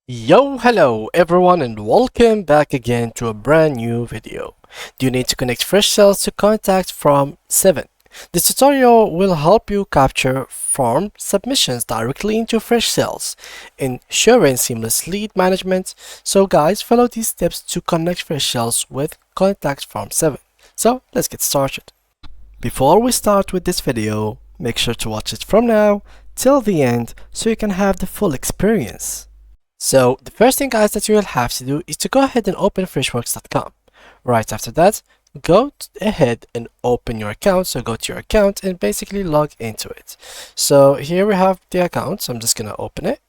Yo, hello everyone and welcome back again to a brand new video. Do you need to connect Freshsales to contacts from 7? This tutorial will help you capture form submissions directly into Freshsales, ensuring seamless lead management. So guys, follow these steps to connect Freshsales with contacts from 7. So let's get started. Before we start with this video, make sure to watch it from now till the end so you can have the full experience. So the first thing guys that you will have to do is to go ahead and open freshworks.com. Right after that, go ahead and open your account. So go to your account and basically log into it. So here we have the account. So I'm just going to open it.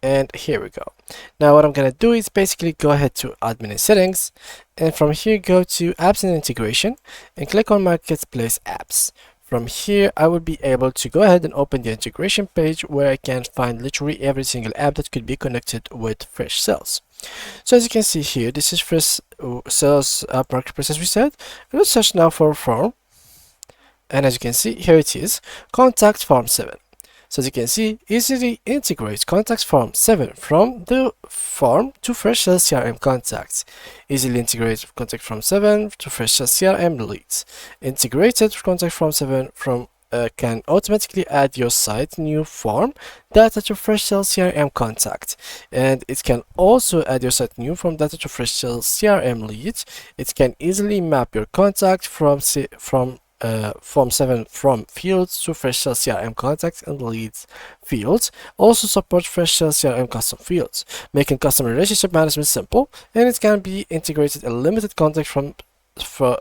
And here we go. Now what I'm going to do is basically go ahead to admin and settings. And from here, go to apps and integration and click on marketplace apps. From here, I will be able to go ahead and open the integration page where I can find literally every single app that could be connected with Freshsales. So as you can see here, this is Freshsales app marketplace as we said. Let's search now for form. And as you can see, here it is, contact form 7. So as you can see, easily integrate contacts form 7 from the form to Freshsales CRM contacts. Easily integrate contact form 7 to Freshsales CRM leads. Integrated contact form 7 from can automatically add your site new form data to Freshsales CRM contact, and it can also add your site new form data to Freshsales CRM leads. It can easily map your contact from form 7 from fields to Freshsales CRM contacts and leads fields. Also support Freshsales CRM custom fields, making customer relationship management simple, and it can be integrated a limited contact from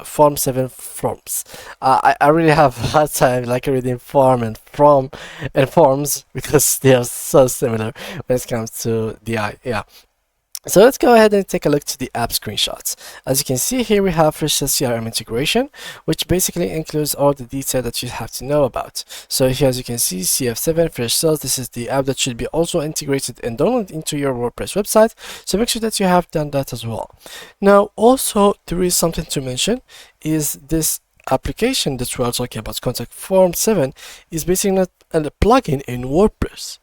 form 7 forms. I really have a hard time like reading form and from and forms because they are so similar when it comes to the eye. Yeah. So let's go ahead and take a look to the app screenshots. As you can see here, we have Freshsales CRM integration, which basically includes all the detail that you have to know about. So here, as you can see, CF7 Freshsales, this is the app that should be also integrated and downloaded into your WordPress website. So make sure that you have done that as well. Now, also, there is something to mention, is this application that we are talking about, Contact Form 7, is basically a plugin in WordPress.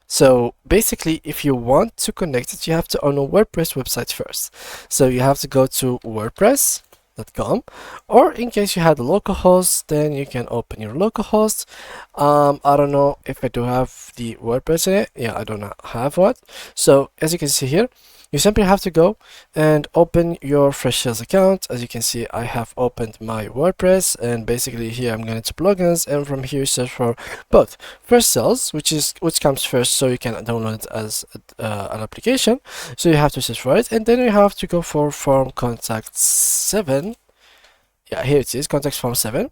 So basically, if you want to connect it, you have to own a WordPress website first. So you have to go to wordpress.com, or in case you had a local host, then you can open your local host. I don't know if I do have the WordPress in it. Yeah, I don't have one. So as you can see here, you simply have to go and open your Freshsales account. As you can see, I have opened my WordPress, and basically here I'm going to plugins, and from here search for both Freshsales, which comes first, so you can download it as an application. So you have to search for it, and then you have to go for Form Contact 7. Yeah, here it is, Contact Form 7.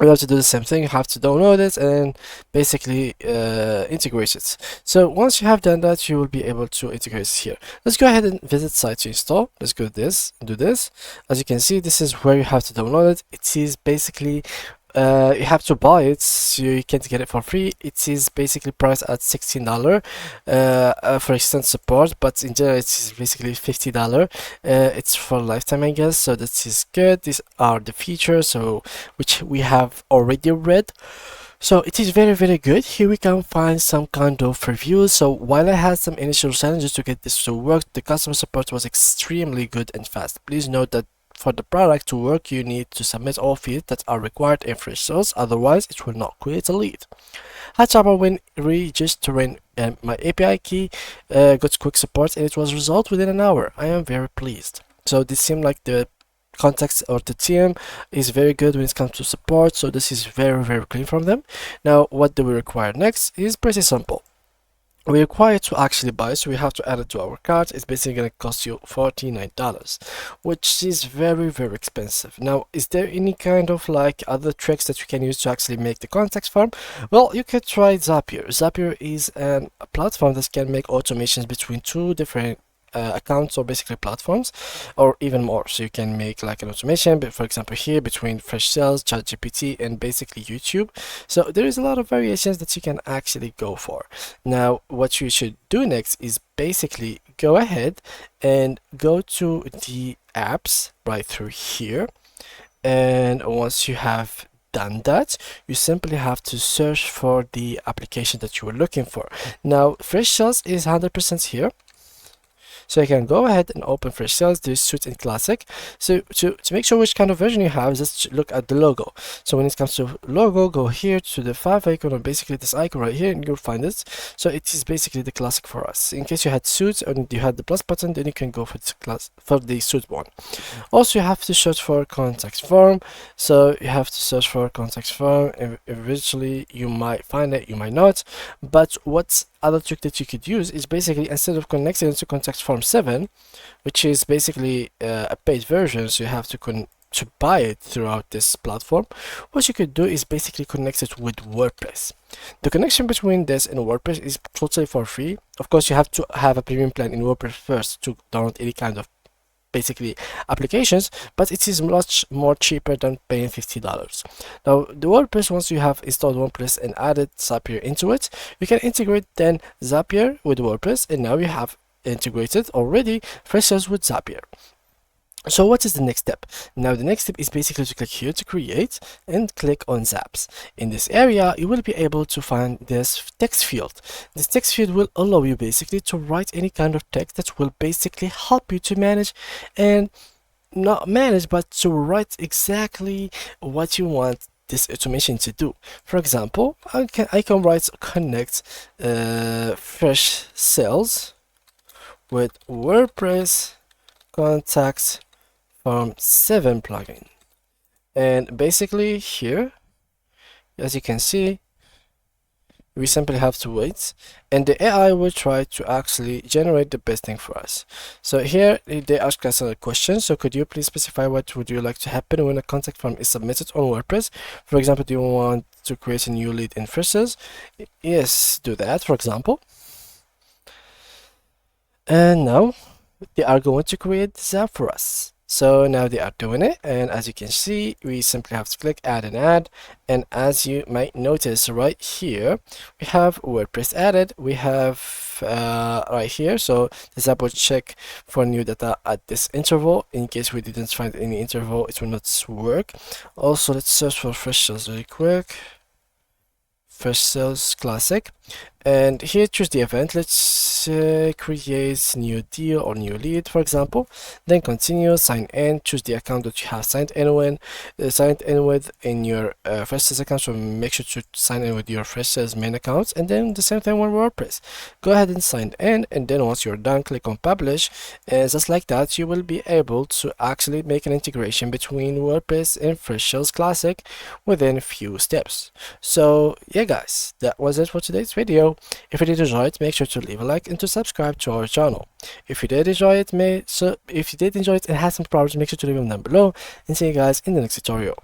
You have to do the same thing. You have to download it and basically integrate it. So once you have done that, you will be able to integrate it here. Let's go ahead and visit site to install. Let's go this and do this. As you can see, this is where you have to download it. It is basically you have to buy it, so you can't get it for free. It is basically priced at $16 for extended support, but in general it is basically $50. It's for lifetime, I guess, so that is good. These are the features, so which we have already read. So it is very good. Here we can find some kind of reviews. So while I had some initial challenges to get this to work, the customer support was extremely good and fast. Please note that for the product to work, you need to submit all fields that are required in Freshsales, otherwise it will not create a lead. Had trouble when registering my API key, got quick support, and it was resolved within an hour. I am very pleased. So this seemed like the context or the team is very good when it comes to support, so this is very clean from them. Now what do we require next is pretty simple. We require to actually buy, so we have to add it to our cart. It's basically going to cost you $49, which is very expensive. Now, is there any kind of like other tricks that you can use to actually make the contacts form? Well, you could try Zapier. Zapier is a platform that can make automations between two different accounts, or basically platforms, or even more. So you can make like an automation, but for example here between Freshsales, ChatGPT, and basically YouTube. So there is a lot of variations that you can actually go for. Now what you should do next is basically go ahead and go to the apps right through here, and once you have done that, you simply have to search for the application that you were looking for. Now, Freshsales is 100% here. So you can go ahead and open Freshsales, do Suite in Classic. So to make sure which kind of version you have, just look at the logo. So when it comes to logo, go here to the 5 icon, or basically this icon right here, and you'll find it. So it is basically the Classic for us. In case you had Suite and you had the plus button, then you can go for the Suite one. Also, you have to search for contact form. So you have to search for contact form, and eventually you might find it, you might not. But what's other trick that you could use is basically, instead of connecting it to contact form 7, which is basically a paid version, so you have to buy it throughout this platform, what you could do is basically connect it with WordPress. The connection between this and WordPress is totally for free. Of course, you have to have a premium plan in WordPress first to download any kind of basically applications, but it is much more cheaper than paying $50. Now, the WordPress, once you have installed WordPress and added Zapier into it, you can integrate then Zapier with WordPress, and now you have integrated already Freshsales with Zapier. So what is the next step? Now the next step is basically to click here to create and click on Zaps. In this area, you will be able to find this text field. This text field will allow you basically to write any kind of text that will basically help you to manage, and not manage, but to write exactly what you want this automation to do. For example, I can write connect Freshsales with WordPress contacts form 7 plugin, and basically here, as you can see, we simply have to wait, and the AI will try to actually generate the best thing for us. So here they ask us a question. So could you please specify what would you like to happen when a contact form is submitted on WordPress? For example, do you want to create a new lead in Freshsales? Yes, do that, for example. And now they are going to create this app for us. So now they are doing it, and as you can see, we simply have to click add an ad, and as you might notice right here, we have WordPress added. We have right here, so this app will check for new data at this interval. In case we didn't find any interval, it will not work. Also, let's search for Freshsales really quick. Freshsales Classic, and here choose the event. Let's create new deal or new lead, for example. Then continue, sign in, choose the account that you have signed in with in your Freshsales account. So make sure to sign in with your Freshsales main account, and then the same thing with WordPress. Go ahead and sign in, and then once you're done, click on publish, and just like that, you will be able to actually make an integration between WordPress and Freshsales Classic within a few steps. So yeah guys, that was it for today's video. If you did enjoy it, make sure to leave a like and to subscribe to our channel. If you did enjoy it and had some problems, make sure to leave them down below, and see you guys in the next tutorial.